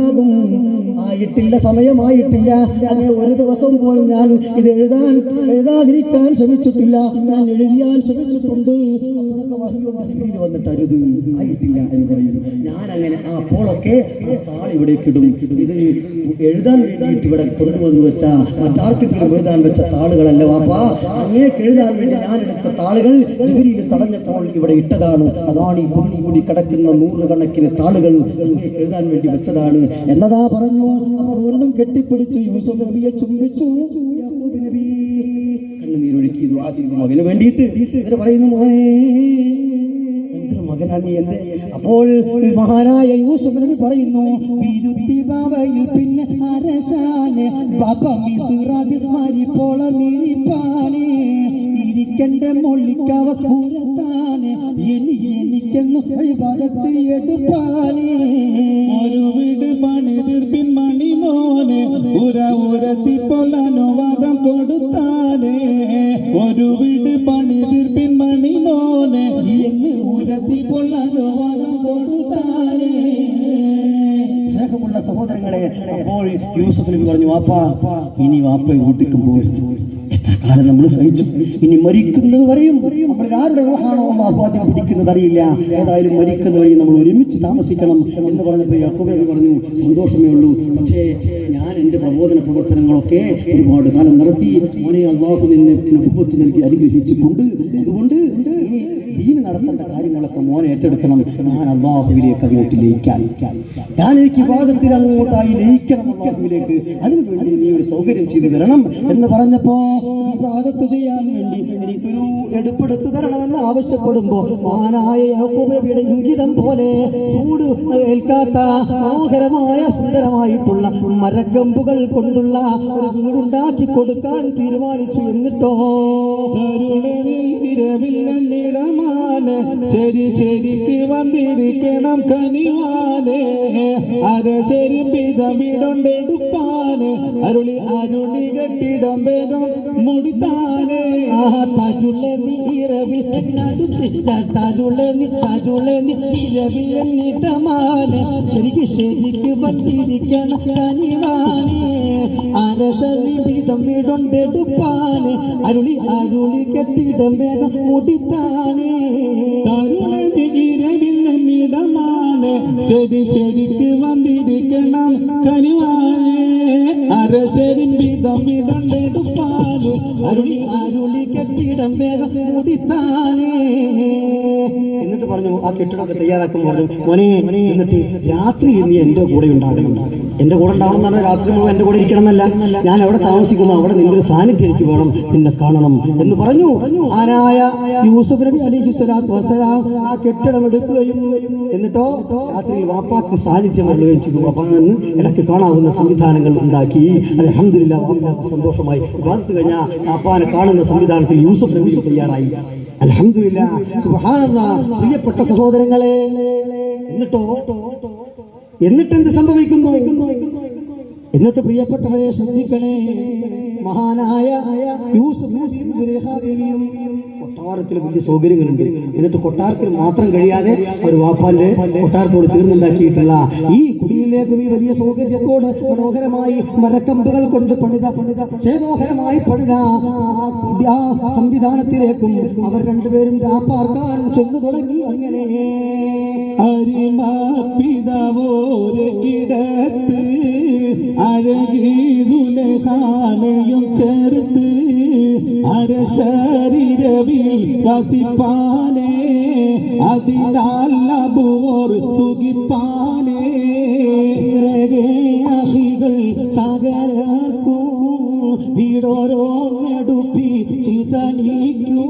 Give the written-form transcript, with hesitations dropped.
ആയിട്ടില്ല, സമയമായിട്ടില്ല. അങ്ങനെ ഒരു ദിവസം പോലും ഞാൻ ഇത് എഴുതാതിരിക്കാൻ ശ്രമിച്ചിട്ടില്ല. ഞാൻ എഴുതിയാൻ ശ്രമിച്ചിട്ടുണ്ട്. വന്നിട്ട് അരുത്, ആയിട്ടില്ല എന്ന് പറയുന്നു. ഞാൻ അങ്ങനെ അപ്പോഴൊക്കെ ഇവിടേക്ക് ഇടും. ഇത് എഴുതാൻ വേണ്ടിയിട്ട് ഇവിടെ കൊണ്ടുവന്ന് വെച്ച മറ്റാർക്കെങ്കിലും എഴുതാൻ വെച്ച താളുകളല്ല വാപ്പാ. അങ്ങേക്ക് എഴുതാൻ വേണ്ടി ഞാൻ എടുത്ത താളുകൾ ജിബ്രീൽ തടഞ്ഞപ്പോൾ ഇവിടെ ഇട്ടതാണ്. അതാണ് ഈ കുഞ്ഞി കൂടി കിടക്കുന്ന 100 കണക്കിന് താളുകൾ എഴുതാൻ വേണ്ടി വെച്ചതാണ് എന്നതാ പറഞ്ഞു. അവർ വീണ്ടും കെട്ടിപ്പിടിച്ചു യൂസുഫ് നബിയെ ചുംബിച്ചു. കണ്ണുനീരൊഴുക്കി ദുആ ചെയ്തു മകന് വേണ്ടിയിട്ട്. ഇവര് പറയുന്നു, മോനെ എന്തൊരു മകനാണ് എന്റെ. അപ്പോൾ മഹാനായ യൂസുഫ് നബി പറയുന്നു, പിന്നെ അരശാനെ ബാബ മിസ്റാദിൽ മാരിപ്പോളമിരിപ്പാനെ ഇരിക്കണ്ട മൊള്ളിക്കവ പൂരത്താനെ എനിക്കെന്നു ഭാഗത്ത് എടുപ്പാനെ ഒരു വീട് പണിതീർപ്പിൻ മണിമോനെ ഉരത്തിപ്പൊല്ലാനുവാദം കൊടുത്താനേ. ഒരു വീട് പണിതീർപ്പിൻ മണിമോനെ എന്ന് ഉരത്തിപ്പൊല്ലാനുവാദം കൊടുത്താനേ. സ്നേഹമുള്ള സഹോദരങ്ങളെ, അപ്പോൾ യൂസുഫ് നബി പറഞ്ഞു, വാപ്പാ ഇനി വാപ്പയെ വീട്ടിക്കും പോകരുത്. എത്ര കാലം നമ്മൾ സഹിച്ചു, ഇനി മരിക്കുന്നത് വരെയും നമ്മൾ ആരുടെ റൂഹാണോ ആദ്യം പിടിക്കുന്നത് അറിയില്ല. ഏതായാലും മരിക്കുന്നത് വരെയും നമ്മൾ ഒരുമിച്ച് താമസിക്കണം എന്ന് പറഞ്ഞപ്പോൾ യാക്കൂബ് നബി പറഞ്ഞു, സന്തോഷമേ ഉള്ളൂ. പക്ഷേ ഞാൻ എൻ്റെ പ്രബോധന പ്രവർത്തനങ്ങളൊക്കെ ഒരുപാട് കാലം നടത്തി. മോനെ അല്ലാഹു നിന്നെ നബുവത്ത് നൽകി അനുഗ്രഹിച്ചിട്ടുണ്ട്. അതുകൊണ്ട് ദീന് നടത്തേണ്ട കാര്യങ്ങളൊക്കെ മോനെ ഏറ്റെടുക്കണം. ഞാൻ അല്ലാഹുവിലേക്ക് അങ്ങോട്ട് ലയിക്കാൻ, ഞാൻ എനിക്ക് ഇബാദത്തിൽ അങ്ങോട്ടായി ലയിക്കണം അല്ലാഹുവിലേക്ക്. അതിനുവേണ്ടി നീ ഒരു സൗകര്യം ചെയ്തു തരണം എന്ന് പറഞ്ഞപ്പോ ഇബാദത്ത് ചെയ്യാൻ വേണ്ടി എനിക്കൊരു എടുപ്പെടുത്തു തരണമെന്ന് ആവശ്യപ്പെടുമ്പോ മഹാനായ യാക്കൂബ് നബിയുടെ ഇംഗിതം പോലെ ചൂട് ഏൽക്കാത്ത മനോഹരമായ സുന്ദരമായിട്ടുള്ള മരക്കമ്പുകൾ കൊണ്ടുള്ള ഒരു വീടുണ്ടാക്കി കൊടുക്കാൻ തീരുമാനിച്ചു. എന്നിട്ടോ ശരിക്ക് വന്നിരിക്കണം കനിവാനെ അരചെരിപ്പിതമിടൊണ്ടെടുപ്പാന് അരുളി കെട്ടിടം വേഗം മുടിത്താനെ ശരിക്ക് വന്നിരിക്കണം കനിവാനെ അരസരിപ്പിതമിടൊണ്ടെടുപ്പാന് അരുളി കെട്ടിടം വേഗം മുടിത്താനെ ശരിക്ക് വന്നിരിക്കണം കനിവാനെ അരചെരിപ്പിതമിടൊണ്ടെടുപ്പാന് അരുളി കെട്ടിടം വേഗം മുടിത്താനെ. എന്നിട്ട് പറഞ്ഞു, ആ കെട്ടിടമൊക്കെ തയ്യാറാക്കുമ്പോൾ പറഞ്ഞു, മോനെ എന്നിട്ട് രാത്രി നീ എൻ്റെ കൂടെ ഉണ്ടാകണം. എൻ്റെ കൂടെ ഉണ്ടാവണം എന്ന് പറഞ്ഞാൽ രാത്രി മുഴുവൻ എൻ്റെ കൂടെ ഇരിക്കണം എന്നല്ല, ഞാൻ അവിടെ താമസിക്കുന്നു, അവിടെ നിന്റെ ഒരു സാന്നിധ്യം എനിക്ക് വേണം, നിന്നെ കാണണം എന്ന് പറഞ്ഞു. ആരായ യൂസുഫ് നബി അലൈഹിസ്സലാത്തു വസ്സലാം ആ കെട്ടിടം എടുക്കുകയും എന്നിട്ടോ രാത്രിയിൽ വാപ്പാക്ക് സാന്നിധ്യം വരികയും ചെയ്തു. അപ്പം അന്ന് ഇടയ്ക്ക് കാണാവുന്ന സംവിധാനങ്ങൾ ഉണ്ടാക്കി. അൽഹംദുലില്ലാഹ് സന്തോഷമായി ഇബാദത്ത് കഴിഞ്ഞാൽ വാപ്പാനെ കാണുന്ന സംവിധാനത്തിൽ യൂസുഫ് നബി തയ്യാറായി. അൽഹംദുലില്ലാഹ് സുബ്ഹാനല്ലാഹ്. പ്രിയപ്പെട്ട സഹോദരങ്ങളെ, എന്നിട്ടെന്ത് സംഭവിക്കുന്നു? എന്നിട്ട് പ്രിയപ്പെട്ടവരെ ശ്രദ്ധിക്കണേ, മഹാനായ യൂസുഫ് കൊട്ടാരത്തിൽ വലിയ സൗകര്യങ്ങളുണ്ട്. എന്നിട്ട് കൊട്ടാരത്തിൽ മാത്രം കഴിയാതെ ഒരു വാപ്പാന്റെ കൊട്ടാരത്തോട് ചേർന്നുണ്ടാക്കിയിട്ടുള്ള ഈ കുടിയിലേക്ക് ഈ വലിയ സൗകര്യത്തോട് മനോഹരമായി മരക്കമ്പുകൾ കൊണ്ട് പണിത ചേതോഹരമായി പണിത ആ സംവിധാനത്തിലേക്കും അവർ രണ്ടുപേരും രാപ്പാർക്കാൻ ചെന്നു തുടങ്ങി. അങ്ങനെ അരിമാപ്പിതവോരകിടത്ത് അഴകി സുലൈഖാനെയും ചേർത്ത് അരശരീരവിൽ വസിപ്പാനേ അതിനാൽ അബൂർ സുഖിപ്പാനേ അഹികൾ സാഗരർക്കൂ വീടോരോ നെടുപ്പി ചിതനിക്കൂ